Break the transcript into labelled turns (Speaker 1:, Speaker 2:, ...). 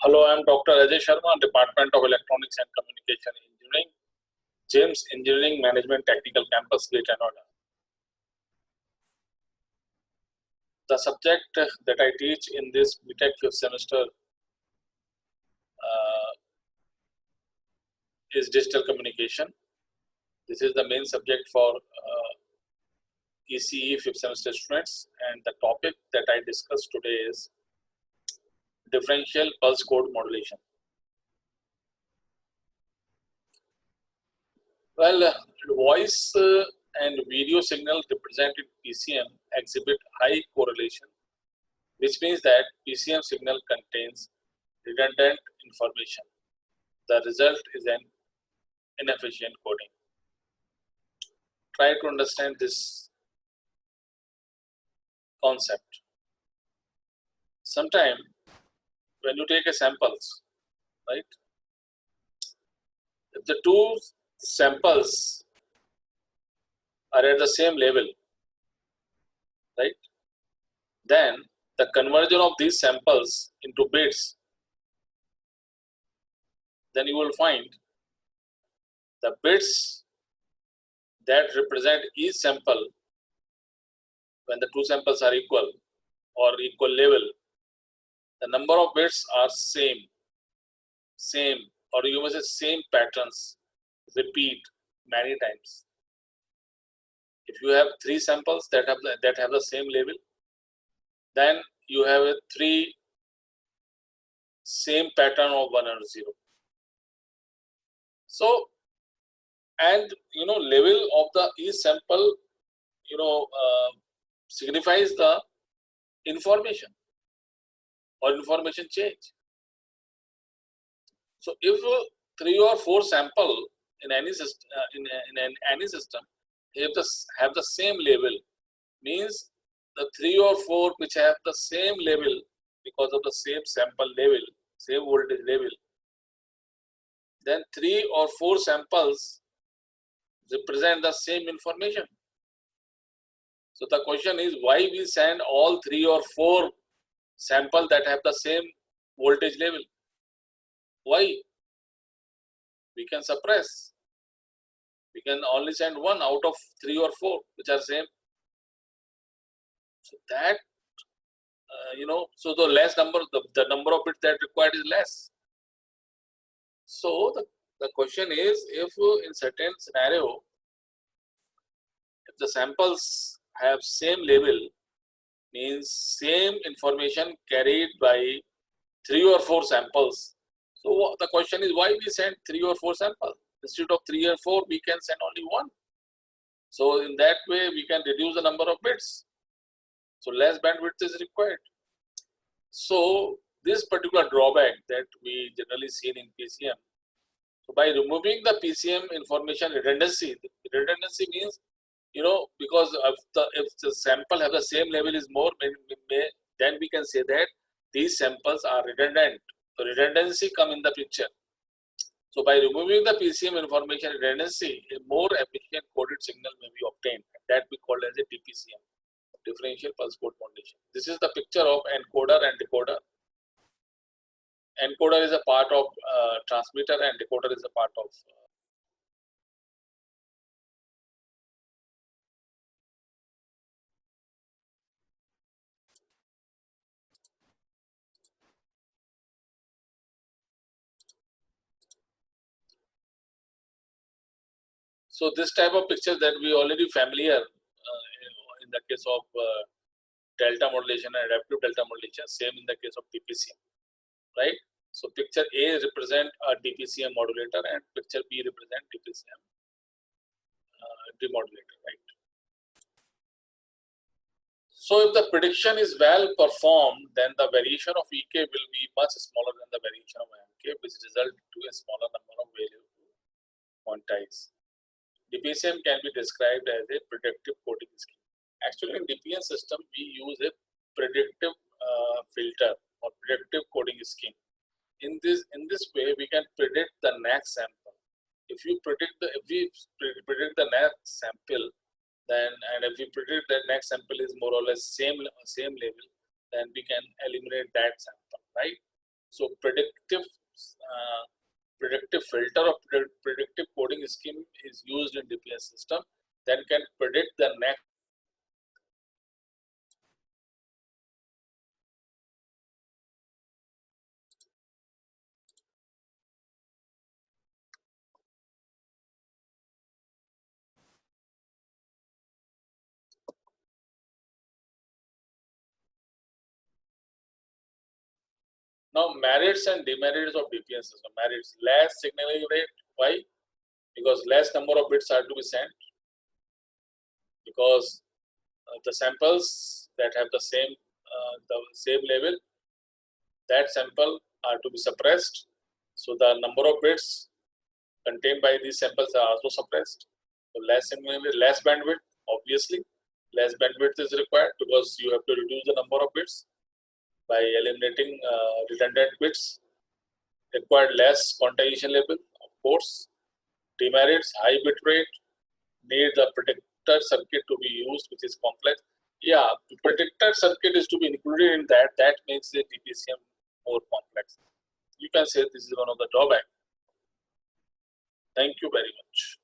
Speaker 1: Hello, I'm Dr. Ajay Sharma, Department of Electronics and Communication Engineering, James Engineering Management Technical Campus, Greater Noida. The subject that I teach in this BTech 5th semester is digital communication. This is the main subject for ECE 5th semester students, and the topic that I discuss today is differential pulse code modulation. Well, voice and video signal represented PCM exhibit high correlation, which means that PCM signal contains redundant information. The result is an inefficient coding. Try to understand this concept. Sometime when you take a samples, right? If the two samples are at the same level, right? Then the conversion of these samples into bits, then you will find the bits that represent each sample when the two samples are equal or equal level, the number of bits are same, or you must say same patterns repeat many times. If you have three samples that have the same level, then you have a three same pattern of 1 or 0. So, and level of the each sample signifies the information or information change. So if 3 or 4 sample in any system any system have the same level, means the 3 or 4 which have the same level because of the same sample level, same voltage level, then 3 or 4 samples represent the same information. So the question is, why we send all 3 or 4 samples that have the same voltage level? Why? We can suppress. We can only send 1 out of 3 or 4 which are same. So that so the less number, the number of bits that required is less. So the question is, if in certain scenario, if the samples have same level, means same information carried by 3 or 4 samples. So the question is, why we send 3 or 4 samples? Instead of 3 or 4, we can send only 1. So in that way, we can reduce the number of bits. So less bandwidth is required. So this particular drawback that we generally see in PCM. So by removing the PCM information redundancy means, because if the sample have the same level is more, then we can say that these samples are redundant. So redundancy come in the picture. So by removing the PCM information redundancy, a more efficient coded signal may be obtained. That we call as a DPCM, differential pulse code modulation. This is the picture of encoder and decoder. Encoder is a part of transmitter and decoder is a part of So this type of picture that we already familiar in the case of delta modulation and adaptive delta modulation, same in the case of DPCM, right? So picture A represent a DPCM modulator and picture B represent DPCM demodulator, right? So if the prediction is well performed, then the variation of EK will be much smaller than the variation of MK, which result to a smaller number of values to quantize. DPCM can be described as a predictive coding scheme. Actually, in DPN system, we use a predictive filter or predictive coding scheme. In this way, we can predict the next sample. If we predict the next sample, then if we predict that next sample is more or less same level, then we can eliminate that sample, right? So predictive filter or predictive coding scheme is used in DPS system that can predict the next. Now, merits and demerits of DPS system. Merits: less signaling rate. Why? Because less number of bits are to be sent. Because the samples that have the same level, that sample are to be suppressed. So the number of bits contained by these samples are also suppressed. So less bandwidth, obviously, less bandwidth is required because you have to reduce the number of bits by eliminating redundant bits. Required less quantization level, of course. Demerits: high bit rate, need the predictor circuit to be used, which is complex. Yeah, the predictor circuit is to be included in that. That makes the DPCM more complex. You can say this is one of the drawbacks. Thank you very much.